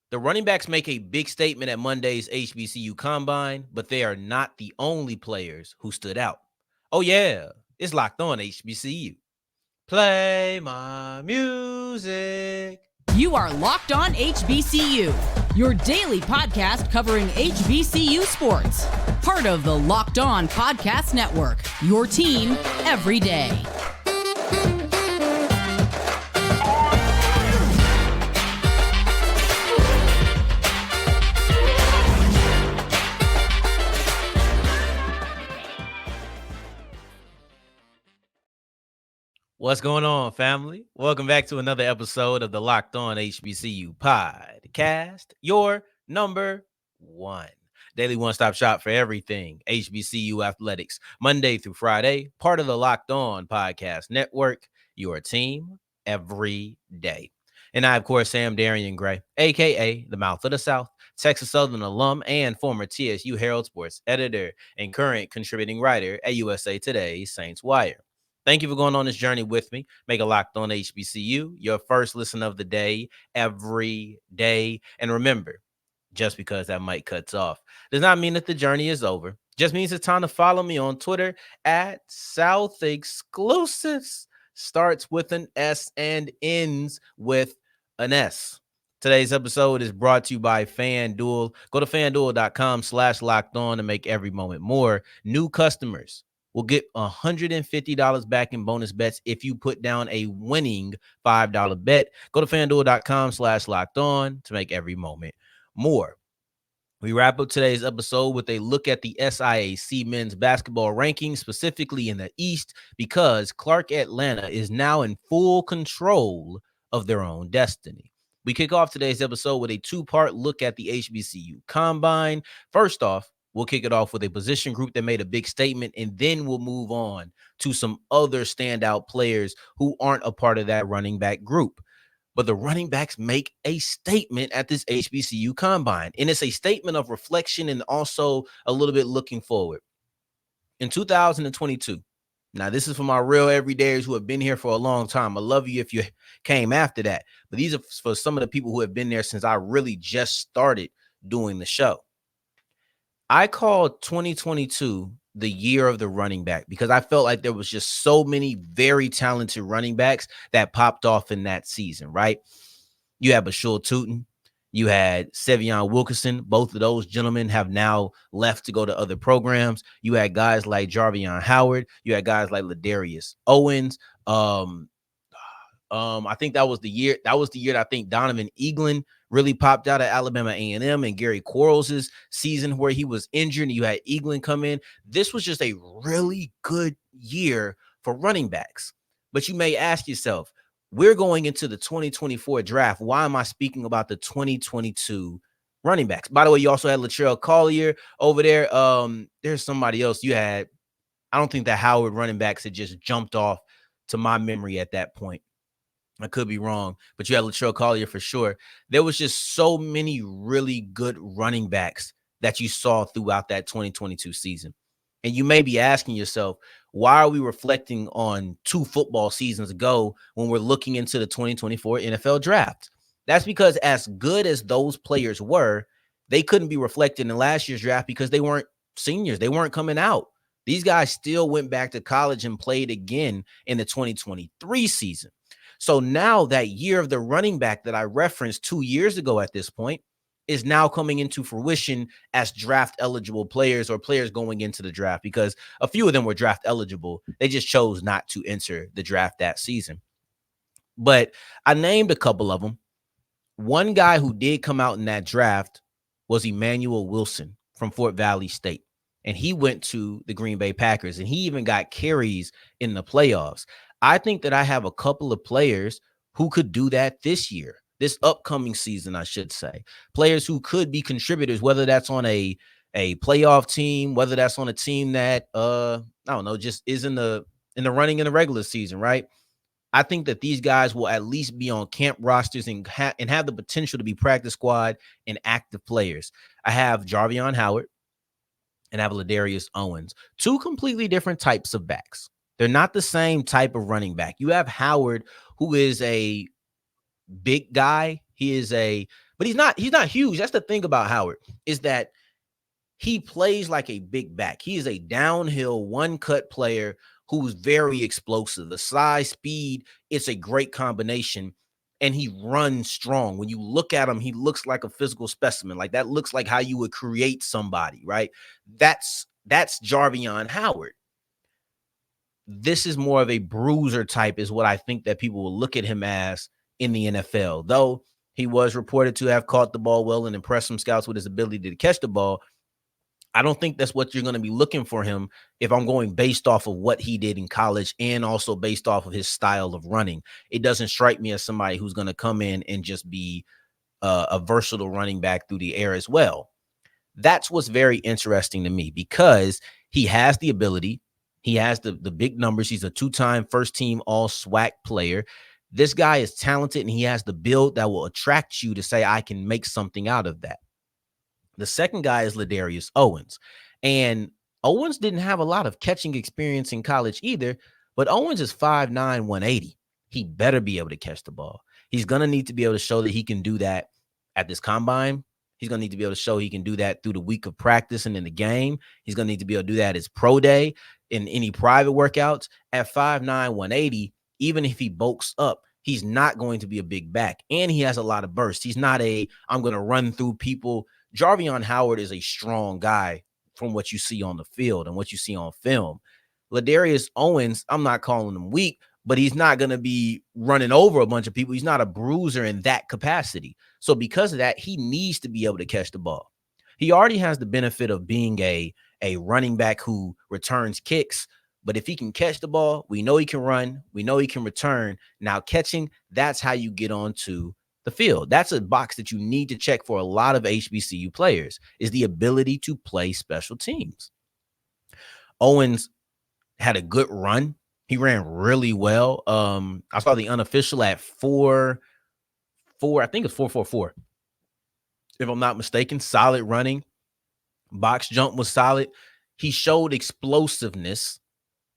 The running backs make a big statement at Monday's HBCU Combine, but they are not the only players who stood out. Oh, yeah, it's Locked On HBCU. Play my music. You are Locked On HBCU, your daily podcast covering HBCU sports. Part of the Locked On Podcast Network, your team every day. What's going on, family? Welcome back to another episode of the Locked On HBCU podcast, your number one daily one-stop shop for everything HBCU athletics, Monday through Friday, part of the Locked On Podcast Network, your team every day. And I, of course, Sam Darian Gray, a.k.a. the Mouth of the South, Texas Southern alum and former TSU Herald Sports editor and current contributing writer at USA Today's Saints Wire. Thank you for going on this journey with me. Make a Locked On HBCU your first listen of the day every day. And remember, just because that mic cuts off does not mean that the journey is over. Just means it's time to follow me on Twitter at South Exclusives. Starts with an S and ends with an S. Today's episode is brought to you by FanDuel. Go to FanDuel.com/lockedon to make every moment more. New customers will get $150 back in bonus bets if you put down a winning $5 bet. Go to FanDuel.com/lockedon to make every moment more. We wrap up today's episode with a look at the SIAC men's basketball rankings, specifically in the East, because Clark Atlanta is now in full control of their own destiny. We kick off today's episode with a two-part look at the HBCU Combine. First off, we'll kick it off with a position group that made a big statement, and then we'll move on to some other standout players who aren't a part of that running back group. But the running backs make a statement at this HBCU Combine, and it's a statement of reflection and also a little bit looking forward. In 2022, now this is for my real everydayers who have been here for a long time. I love you if you came after that, but these are for some of the people who have been there since I really just started doing the show. I called 2022 the year of the running back because I felt like there was just so many very talented running backs that popped off in that season, right? You had Bashul Tootin, you had Sevion Wilkerson. Both of those gentlemen have now left to go to other programs. You had guys like Jarveon Howard. You had guys like Ladarius Owens. I think that was the year. That was the year that I think Donovan Eaglin really popped out at Alabama A&M, and Gary Quarles' season where he was injured and you had Eaglin come in. This was just a really good year for running backs. But you may ask yourself, we're going into the 2024 draft. Why am I speaking about the 2022 running backs? By the way, you also had Latrell Collier over there. There's somebody else you had. I don't think that Howard running backs had just jumped off to my memory at that point. I could be wrong, but you had Latrell Collier for sure. There was just so many really good running backs that you saw throughout that 2022 season. And you may be asking yourself, why are we reflecting on 2 football seasons ago when we're looking into the 2024 NFL draft? That's because as good as those players were, they couldn't be reflected in last year's draft because they weren't seniors. They weren't coming out. These guys still went back to college and played again in the 2023 season. So now that year of the running back that I referenced 2 years ago at this point is now coming into fruition as draft eligible players or players going into the draft, because a few of them were draft eligible. They just chose not to enter the draft that season. But I named a couple of them. One guy who did come out in that draft was Emmanuel Wilson from Fort Valley State. And he went to the Green Bay Packers, and he even got carries in the playoffs. I think that I have a couple of players who could do that this year, this upcoming season, I should say. Players who could be contributors, whether that's on a playoff team, whether that's on a team that, I don't know, just is in the running in the regular season, right? I think that these guys will at least be on camp rosters and have the potential to be practice squad and active players. I have Jarveon Howard and I have Ladarius Owens, 2 completely different types of backs. They're not the same type of running back. You have Howard, who is a big guy. He is a But he's not huge. That's the thing about Howard, is that he plays like a big back. He is a downhill one-cut player who's very explosive. The size, speed, it's a great combination. And he runs strong. When you look at him, he looks like a physical specimen. Like that looks like how you would create somebody, right? That's Jarveon Howard. This is more of a bruiser type, is what I think that people will look at him as in the NFL. Though he was reported to have caught the ball well and impressed some scouts with his ability to catch the ball, I don't think that's what you're going to be looking for him if I'm going based off of what he did in college and also based off of his style of running. It doesn't strike me as somebody who's going to come in and just be a versatile running back through the air as well. That's what's very interesting to me, because he has the ability. He has the big numbers. He's a two-time first-team all-SWAC player. This guy is talented, and he has the build that will attract you to say, I can make something out of that. The second guy is Ladarius Owens. And Owens didn't have a lot of catching experience in college either, but Owens is 5'9", 180. He better be able to catch the ball. He's going to need to be able to show that he can do that at this combine. He's going to need to be able to show he can do that through the week of practice and in the game. He's going to need to be able to do that as pro day, in any private workouts. At 5'9", 180, even if he bulks up, he's not going to be a big back. And he has a lot of burst. He's not I'm going to run through people. Jarveon Howard is a strong guy from what you see on the field and what you see on film. Ladarius Owens, I'm not calling him weak, but he's not going to be running over a bunch of people. He's not a bruiser in that capacity. So because of that, he needs to be able to catch the ball. He already has the benefit of being a running back who returns kicks. But if he can catch the ball, we know he can run. We know he can return. Now catching, that's how you get onto the field. That's a box that you need to check for a lot of HBCU players, is the ability to play special teams. Owens had a good run. He ran really well. I saw the unofficial at 4.4. I think it's 4.44. If I'm not mistaken, solid running. Box jump was solid. He showed explosiveness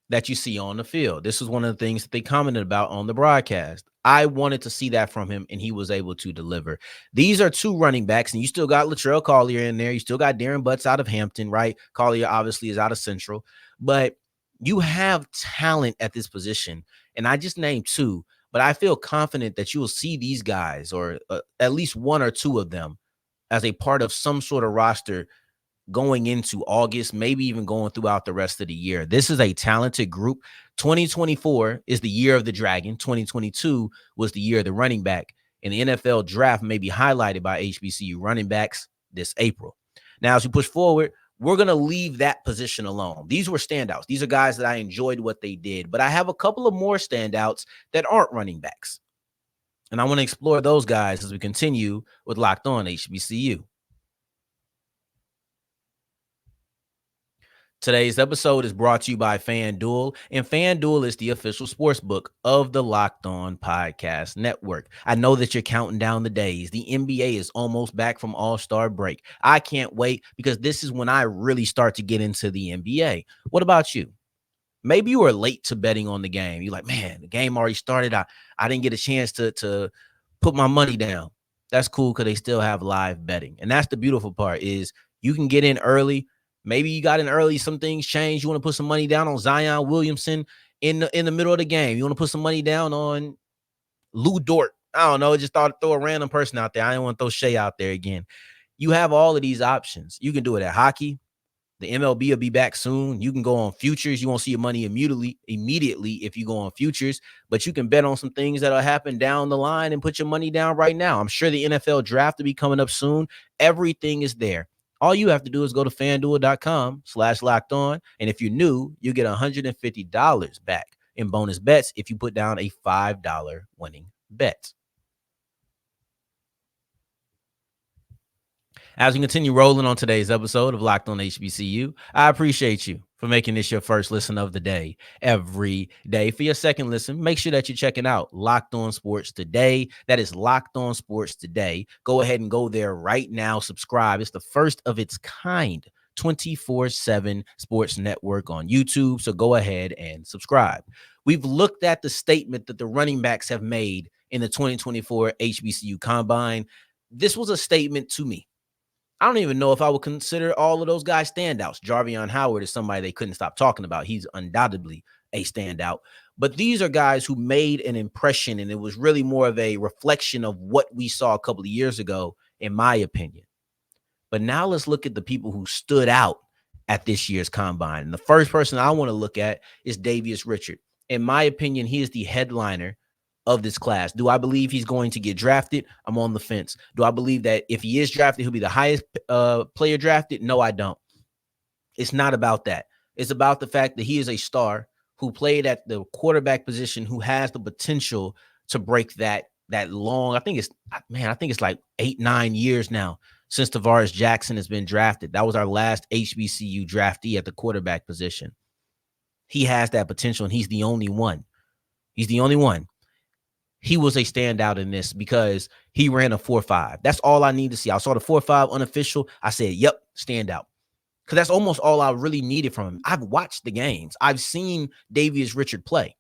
that you see on the field. This was one of the things that they commented about on the broadcast. I wanted to see that from him, and he was able to deliver. These are two running backs, and you still got Latrell Collier in there. You still got Darren Butts out of Hampton, right? Collier obviously is out of Central, but you have talent at this position, and I just named two, but I feel confident that you will see these guys, or at least one or two of them, as a part of some sort of roster going into August, maybe even going throughout the rest of the year. This is a talented group. 2024 is the year of the Dragon. 2022 was the year of the running back. And the NFL draft may be highlighted by HBCU running backs this April. Now, as we push forward, we're going to leave that position alone. These were standouts. These are guys that I enjoyed what they did. But I have a couple of more standouts that aren't running backs. And I want to explore those guys as we continue with Locked On HBCU. Today's episode is brought to you by FanDuel, and FanDuel is the official sportsbook of the Locked On Podcast Network. I know that you're counting down the days. The NBA is almost back from All-Star break. I can't wait, because this is when I really start to get into the NBA. What about you? Maybe you were late to betting on the game. You're like, man, the game already started. I didn't get a chance to put my money down. That's cool, because they still have live betting. And that's the beautiful part, is you can get in early. Maybe you got in early, some things changed. You want to put some money down on Zion Williamson in the middle of the game. You want to put some money down on Lou Dort. I don't know. Just thought to throw a random person out there. I didn't want to throw Shea out there again. You have all of these options. You can do it at hockey. The MLB will be back soon. You can go on futures. You won't see your money immediately if you go on futures, but you can bet on some things that'll happen down the line and put your money down right now. I'm sure the NFL draft will be coming up soon. Everything is there. All you have to do is go to FanDuel.com/lockedon. And if you're new, you get $150 back in bonus bets if you put down a $5 winning bet. As we continue rolling on today's episode of Locked On HBCU, I appreciate you for making this your first listen of the day every day. For your second listen, make sure that you're checking out Locked On Sports Today. That is Locked On Sports Today. Go ahead and go there right now. Subscribe. It's the first of its kind 24/7 sports network on YouTube. So go ahead and subscribe. We've looked at the statement that the running backs have made in the 2024 HBCU Combine. this was a statement to me. I don't even know if I would consider all of those guys standouts. Jarveon Howard is somebody they couldn't stop talking about. He's undoubtedly a standout. But these are guys who made an impression, and it was really more of a reflection of what we saw a couple of years ago, in my opinion. But now let's look at the people who stood out at this year's combine. And the first person I want to look at is Davius Richard. In my opinion, he is the headliner of this class. Do I believe he's going to get drafted? I'm on the fence. Do I believe that if he is drafted, he'll be the highest player drafted? No, I don't. It's not about that. It's about the fact that he is a star who played at the quarterback position, who has the potential to break that long. I think it's like 8-9 years now since Tavares Jackson has been drafted. That was our last HBCU draftee at the quarterback position. He has that potential, and he's the only one. He's the only one. He was a standout in this because he ran a 4.5. That's all I need to see. I saw the 4.5 unofficial. I said, yep, standout. Because that's almost all I really needed from him. I've watched the games. I've seen Davius Richard play.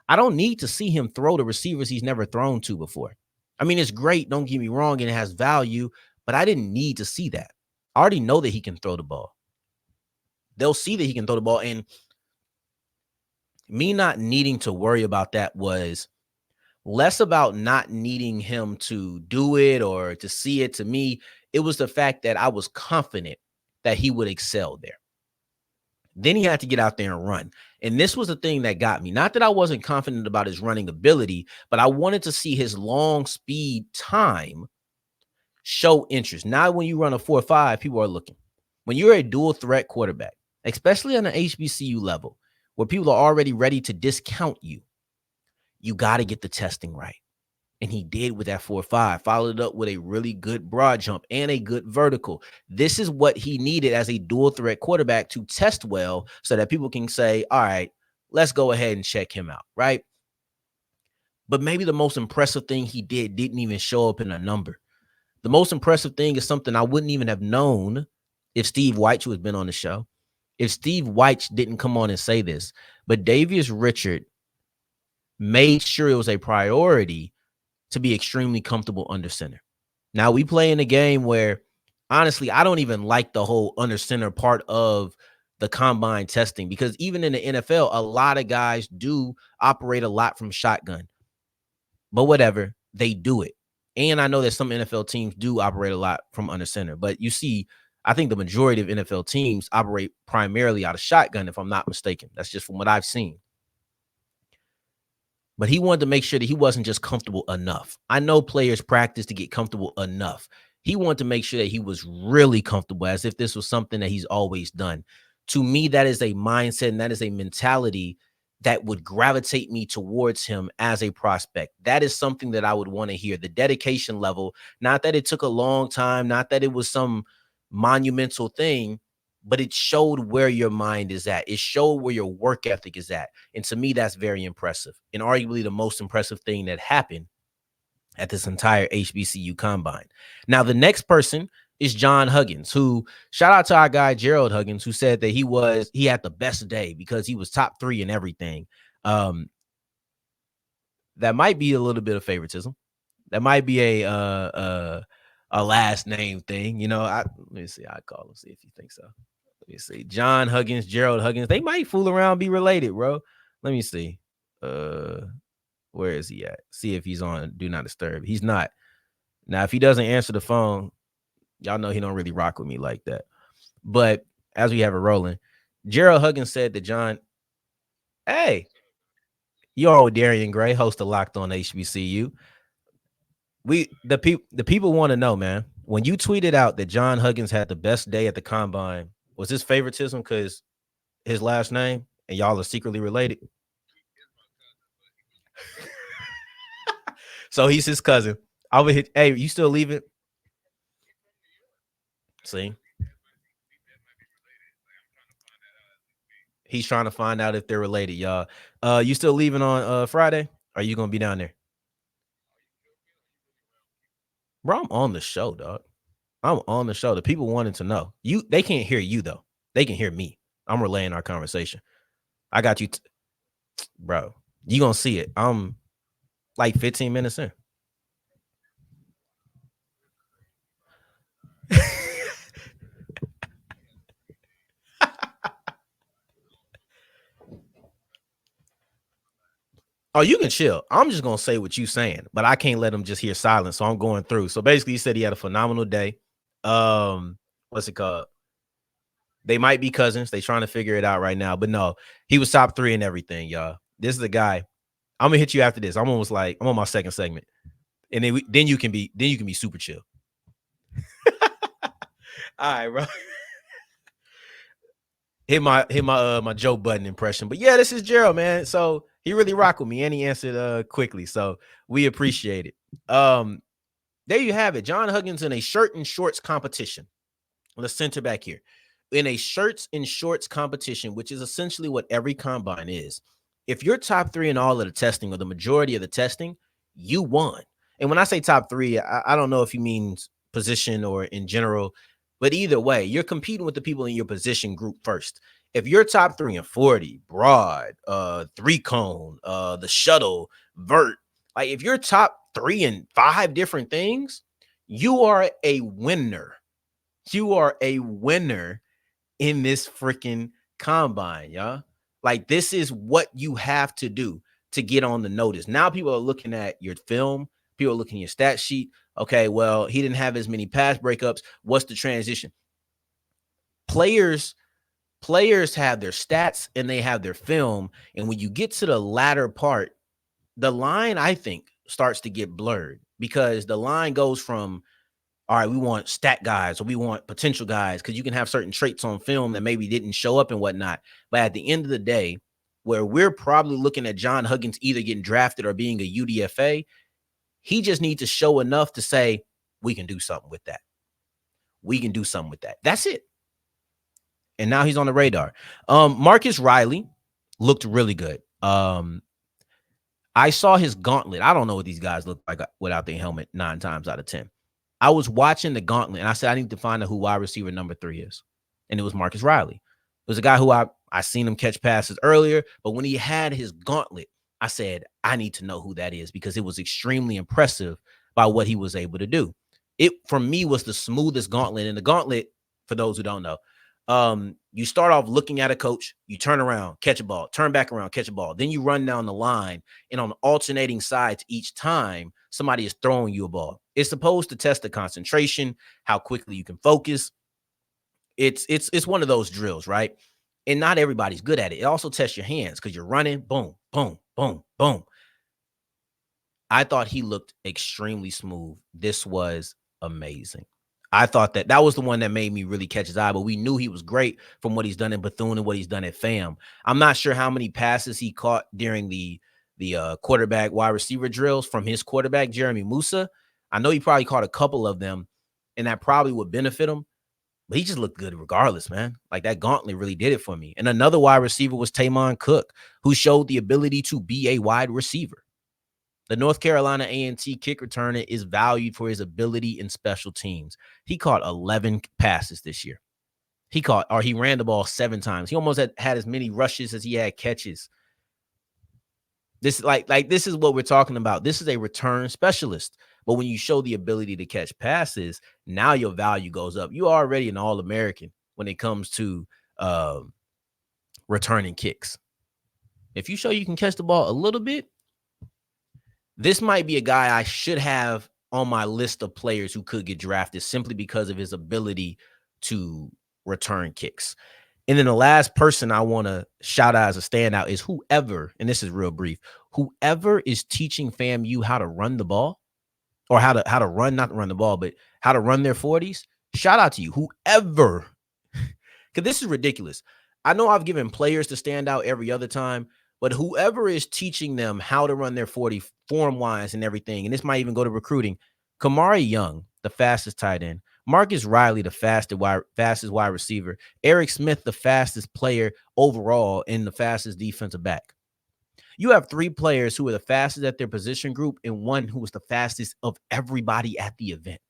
I don't need to see him throw to receivers he's never thrown to before. I mean, it's great. Don't get me wrong, and it has value, but I didn't need to see that. I already know that he can throw the ball. They'll see that he can throw the ball, and me not needing to worry about that was less about not needing him to do it or to see it. To me, it was the fact that I was confident that he would excel there. Then he had to get out there and run. And this was the thing that got me. Not that I wasn't confident about his running ability, but I wanted to see his long speed time show interest. Now, when you run a 4.5, people are looking. When you're a dual threat quarterback, especially on an HBCU level, where people are already ready to discount you, you got to get the testing right. And he did with that 4.5, followed it up with a really good broad jump and a good vertical. This is what he needed as a dual threat quarterback to test well so that people can say, all right, let's go ahead and check him out, right? But maybe the most impressive thing he didn't even show up in a number. The most impressive thing is something I wouldn't even have known if Steve White, who has been on the show, if Steve White didn't come on and say this. But Davius Richard made sure it was a priority to be extremely comfortable under center. Now, we play in a game where, honestly, I don't even like the whole under center part of the combine testing, because even in the NFL, a lot of guys do operate a lot from shotgun. But whatever, they do it. And I know that some NFL teams do operate a lot from under center. But you see, I think the majority of NFL teams operate primarily out of shotgun, if I'm not mistaken. That's just from what I've seen. But he wanted to make sure that he wasn't just comfortable enough. I know players practice to get comfortable enough. He wanted to make sure that he was really comfortable, as if this was something that he's always done. To me, that is a mindset and that is a mentality that would gravitate me towards him as a prospect. That is something that I would want to hear. The dedication level, not that it took a long time, not that it was some monumental thing, but it showed where your mind is at. It showed where your work ethic is at. And to me, that's very impressive, and arguably the most impressive thing that happened at this entire HBCU combine. Now, the next person is John Huggins, who, shout out to our guy, Gerald Huggins, who said that he had the best day because he was top 3 in everything. That might be a little bit of favoritism. That might be a last name thing. You know, let me see. I call him, see if you think so. Let me see. John Huggins, Gerald Huggins. They might fool around, be related, bro. Let me see. Where is he at? See if he's on Do Not Disturb. He's not. Now, if he doesn't answer the phone, y'all know he don't really rock with me like that. But as we have it rolling, Gerald Huggins said that John, hey, you're with Darian Gray, host of Locked On HBCU. The people want to know, man, when you tweeted out that John Huggins had the best day at the combine, was this favoritism because his last name and y'all are secretly related? So he's his cousin. Hey, you still leaving? See? He's trying to find out if they're related, y'all. You still leaving on Friday? Or are you gonna be down there? Bro, I'm on the show, dog. I'm on the show. The people wanted to know. They can't hear you though. They can hear me. I'm relaying our conversation. I got you, bro. You gonna see it. I'm like 15 minutes in. Oh, you can chill. I'm just gonna say what you saying, but I can't let him just hear silence. So I'm going through. So basically, he said he had a phenomenal day. What's it called? They might be cousins. They trying to figure it out right now, but no, he was top 3 in everything, y'all. This is the guy. I'm gonna hit you after this. I'm almost like I'm on my second segment, and then you can be super chill. All right, bro. Hit my Joe Budden impression. But yeah, this is Gerald, man. So he really rocked with me and he answered quickly. So we appreciate it. There you have it. John Huggins in a shirt and shorts competition. Let's center back here. In a shirts and shorts competition, which is essentially what every combine is. If you're top 3 in all of the testing or the majority of the testing, you won. And when I say top 3, I don't know if he means position or in general, but either way, you're competing with the people in your position group first. If you're top 3 in 40, broad, 3-cone, the shuttle, vert, like if you're top 3 in 5 different things, you are a winner. You are a winner in this freaking combine, y'all. Like this is what you have to do to get on the notice. Now people are looking at your film. People are looking at your stat sheet. Okay, well, he didn't have as many pass breakups. What's the transition? Players have their stats and they have their film. And when you get to the latter part, the line, I think, starts to get blurred because the line goes from, all right, we want stat guys or we want potential guys because you can have certain traits on film that maybe didn't show up and whatnot. But at the end of the day, where we're probably looking at John Huggins either getting drafted or being a UDFA, he just needs to show enough to say, we can do something with that. We can do something with that. That's it. And now he's on the radar. Marcus Riley looked really good. I saw his gauntlet. I don't know what these guys look like without their helmet 9 times out of 10. I was watching the gauntlet, and I said, I need to find out who wide receiver number 3 is. And it was Marcus Riley. It was a guy who I seen him catch passes earlier, but when he had his gauntlet, I said, I need to know who that is because it was extremely impressive by what he was able to do. It, for me, was the smoothest gauntlet. And the gauntlet, for those who don't know, you start off looking at a coach, you turn around, catch a ball, turn back around, catch a ball. Then you run down the line, and on alternating sides each time, somebody is throwing you a ball. It's supposed to test the concentration, how quickly you can focus. It's one of those drills, right? And not everybody's good at it. It also tests your hands because you're running, boom, boom, boom, boom. I thought he looked extremely smooth. This was amazing. I thought that was the one that made me really catch his eye, but we knew he was great from what he's done in Bethune and what he's done at FAM. I'm not sure how many passes he caught during the quarterback wide receiver drills from his quarterback, Jeremy Musa. I know he probably caught a couple of them, and that probably would benefit him, but he just looked good regardless, man. Like that gauntlet really did it for me. And another wide receiver was Taymon Cooke, who showed the ability to be a wide receiver. The North Carolina A&T kick returner is valued for his ability in special teams. He caught 11 passes this year. He ran the ball 7 times. He almost had as many rushes as he had catches. This this is what we're talking about. This is a return specialist. But when you show the ability to catch passes, now your value goes up. You're already an All-American when it comes to returning kicks. If you show you can catch the ball a little bit, this might be a guy I should have on my list of players who could get drafted simply because of his ability to return kicks. And then the last person I want to shout out as a standout is whoever, and this is real brief, whoever is teaching FAMU how to run the ball or how to run, not run the ball, but how to run their 40s. Shout out to you, whoever, because this is ridiculous. I know I've given players to stand out every other time, but whoever is teaching them how to run their 40 form-wise and everything, and this might even go to recruiting, Kamari Young, the fastest tight end, Marcus Riley, the fastest wide receiver, Eric Smith, the fastest player overall and the fastest defensive back. You have 3 players who are the fastest at their position group and one who was the fastest of everybody at the event.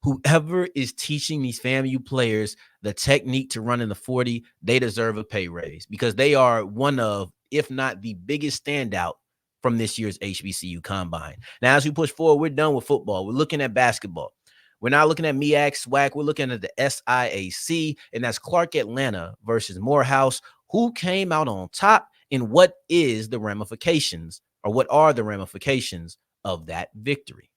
Whoever is teaching these FAMU players the technique to run in the 40, they deserve a pay raise because they are one of, if not the biggest standout from this year's HBCU Combine. Now, as we push forward, we're done with football. We're looking at basketball. We're not looking at MEAC, SWAC. We're looking at the SIAC, and that's Clark Atlanta versus Morehouse. Who came out on top And what is the ramifications, or what are the ramifications of that victory?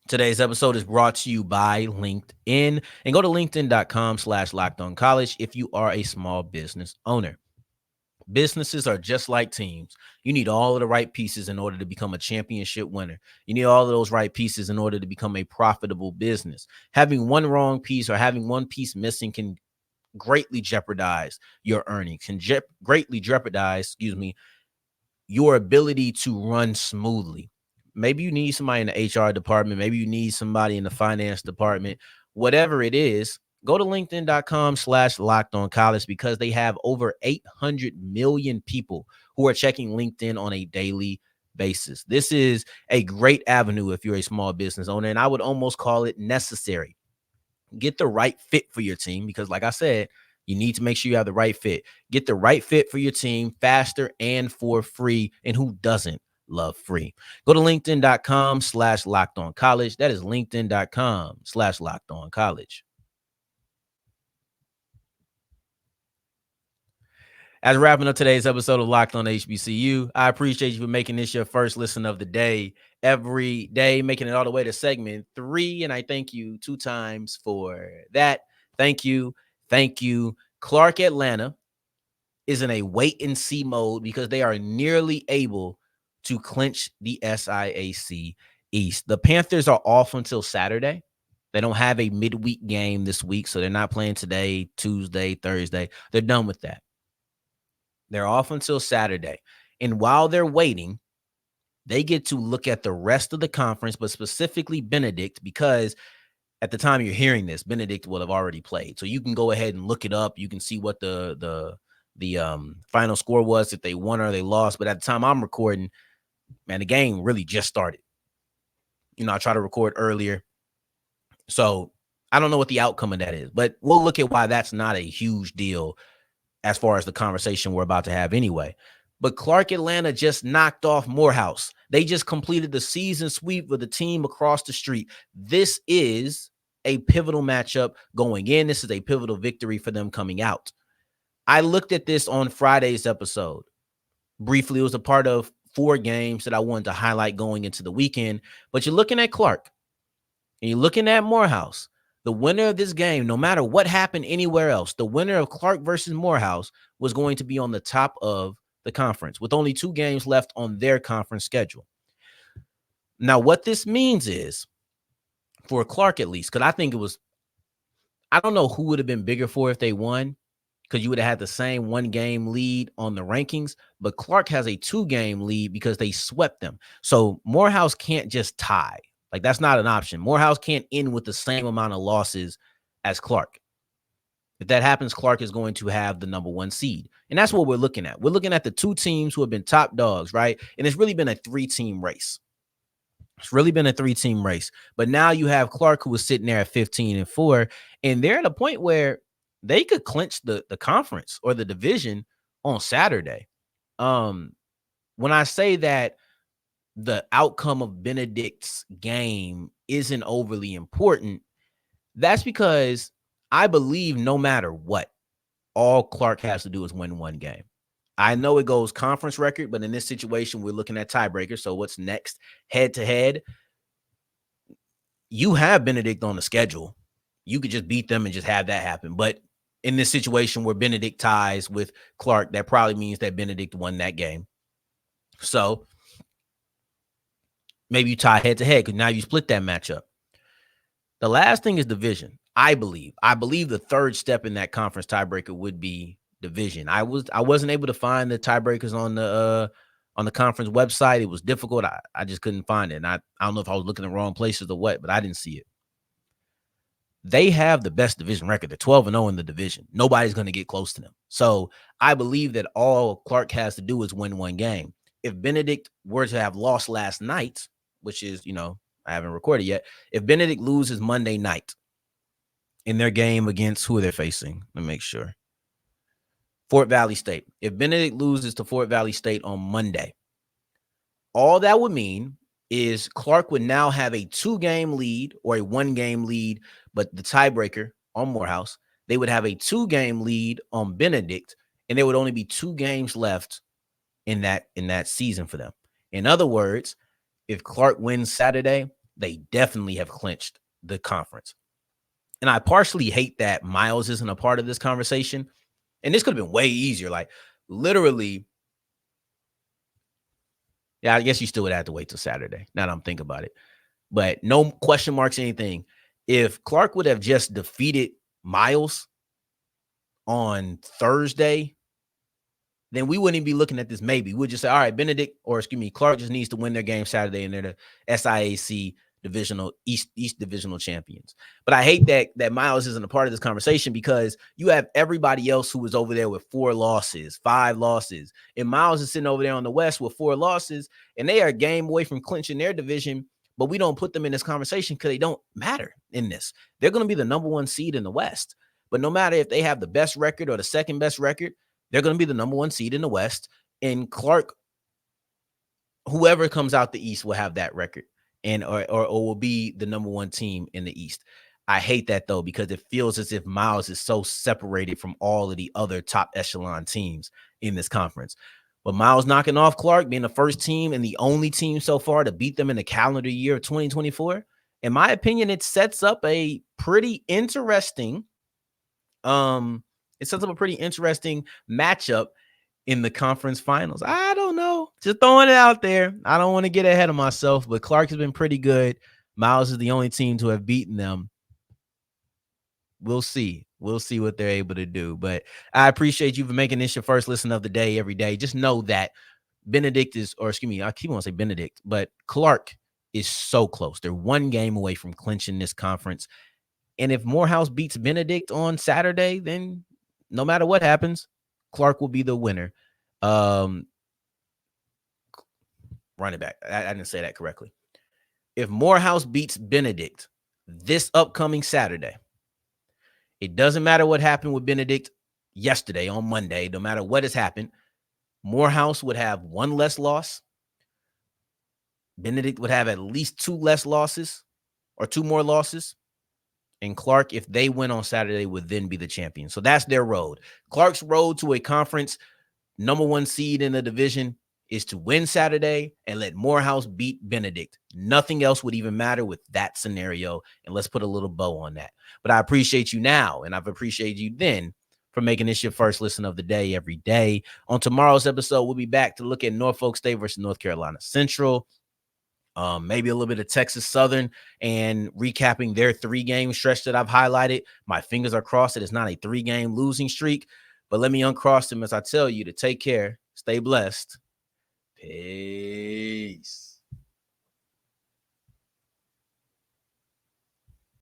Today's episode is brought to you by LinkedIn, and go to linkedin.com/LockedOnCollege if you are a small business owner. Businesses are just like teams. You need all of the right pieces in order to become a championship winner. You need all of those right pieces in order to become a profitable business. Having one wrong piece or having one piece missing can greatly jeopardize your earnings, can greatly jeopardize, your ability to run smoothly. Maybe you need somebody in the HR department. Maybe you need somebody in the finance department. Whatever it is, go to linkedin.com/LockedOnCollege because they have over 800 million people who are checking LinkedIn on a daily basis. This is a great avenue if you're a small business owner, and I would almost call it necessary. Get the right fit for your team because, like I said, you need to make sure you have the right fit. Get the right fit for your team faster and for free. And who doesn't love free? Go to linkedin.com/LockedOnCollege. That is linkedin.com/LockedOnCollege. As wrapping up today's episode of Locked on HBCU, I appreciate you for making this your first listen of the day every day, making it all the way to segment 3. And I thank you 2 times for that. Thank you. Thank you. Clark Atlanta is in a wait and see mode because they are nearly able to clinch the SIAC East. The Panthers are off until Saturday. They don't have a midweek game this week, so they're not playing today, Tuesday, Thursday. They're done with that. They're off until Saturday. And while they're waiting, they get to look at the rest of the conference, but specifically Benedict, because at the time you're hearing this, Benedict will have already played. So you can go ahead and look it up. You can see what the final score was, if they won or they lost. But at the time I'm recording, man, the game really just started. I try to record earlier. So I don't know what the outcome of that is, but we'll look at why that's not a huge deal as far as the conversation we're about to have anyway. But Clark Atlanta just knocked off Morehouse. They just completed the season sweep with the team across the street. This is a pivotal matchup going in. This is a pivotal victory for them coming out. I looked at this on Friday's episode. Briefly, it was a part of 4 games that I wanted to highlight going into the weekend. But you're looking at Clark and you're looking at Morehouse. The winner of this game, no matter what happened anywhere else, the winner of Clark versus Morehouse was going to be on the top of the conference with only 2 games left on their conference schedule. Now, what this means is, for Clark at least, because I don't know who would have been bigger for if they won, because you would have had the same 1-game lead on the rankings, but Clark has a 2-game lead because they swept them. So Morehouse can't just tie. Like, that's not an option. Morehouse can't end with the same amount of losses as Clark. If that happens, Clark is going to have the number 1 seed. And that's what we're looking at. We're looking at the 2 teams who have been top dogs, right? And it's really been a 3-team race. But now you have Clark, who was sitting there at 15-4, and they're at a point where they could clinch the conference or the division on Saturday. When I say that the outcome of Benedict's game isn't overly important, that's because I believe no matter what, all Clark has to do is win 1 game. I know it goes conference record, but in this situation, we're looking at tiebreaker. So what's next? Head to head. You have Benedict on the schedule. You could just beat them and just have that happen. But in this situation where Benedict ties with Clark, that probably means that Benedict won that game. So maybe you tie head to head because now you split that matchup. The last thing is division. I believe the third step in that conference tiebreaker would be division. I wasn't able to find the tiebreakers on the conference website. It was difficult. I just couldn't find it. And I don't know if I was looking in the wrong places or what, but I didn't see it. They have the best division record. They're 12-0 in the division. Nobody's going to get close to them. So I believe that all Clark has to do is win 1 game. If Benedict were to have lost last night, which is, I haven't recorded yet. If Benedict loses Monday night in their game against, who are they facing? Let me make sure. Fort Valley State. If Benedict loses to Fort Valley State on Monday, all that would mean is Clark would now have a 2-game lead or a 1-game lead, but the tiebreaker on Morehouse. they would have a 2-game lead on Benedict, and there would only be 2 games left in that season for them. In other words, if Clark wins Saturday, they definitely have clinched the conference. And I partially hate that Miles isn't a part of this conversation. And this could have been way easier. Like, literally, yeah, I guess you still would have to wait till Saturday. Now that I'm thinking about it. But no question marks, anything. If Clark would have just defeated Miles on Thursday, then we wouldn't even be looking at this maybe. We'd just say, all right, Clark just needs to win their game Saturday, and they're the SIAC divisional East divisional champions. But I hate that Miles isn't a part of this conversation, because you have everybody else who was over there with 4 losses, 5 losses, and Miles is sitting over there on the West with 4 losses, and they are a game away from clinching their division. But we don't put them in this conversation because they don't matter in this. They're going to be the number 1 seed in the West. But no matter if they have the best record or the second best record, they're going to be the number 1 seed in the West. And Clark, whoever comes out the East, will have that record, and or will be the number 1 team in the East. I hate that, though, because it feels as if Miles is so separated from all of the other top echelon teams in this conference. But Miles knocking off Clark, being the first team and the only team so far to beat them in the calendar year of 2024, in my opinion, it sets up a pretty interesting matchup in the conference finals. I don't know. Just throwing it out there. I don't want to get ahead of myself, but Clark has been pretty good. Miles is the only team to have beaten them. We'll see. We'll see what they're able to do. But I appreciate you for making this your first listen of the day every day. Just know that Benedict I keep on saying Benedict, but Clark is so close. They're 1 game away from clinching this conference. And if Morehouse beats Benedict on Saturday, then no matter what happens, Clark will be the winner. Running back. I didn't say that correctly. If Morehouse beats Benedict this upcoming Saturday, it doesn't matter what happened with Benedict yesterday on Monday. No matter what has happened, Morehouse would have 1 less loss. Benedict would have at least 2 less losses, or 2 more losses. And Clark, if they win on Saturday, would then be the champion. So that's their road. Clark's road to a conference number 1 seed in the division is to win Saturday and let Morehouse beat Benedict. Nothing else would even matter with that scenario. And let's put a little bow on that. But I appreciate you now, and I've appreciated you then, for making this your first listen of the day every day. On tomorrow's episode, we'll be back to look at Norfolk State versus North Carolina Central. Maybe a little bit of Texas Southern, and recapping their 3-game stretch that I've highlighted. My fingers are crossed that it's not a 3-game losing streak, but let me uncross them as I tell you to take care, stay blessed. Peace.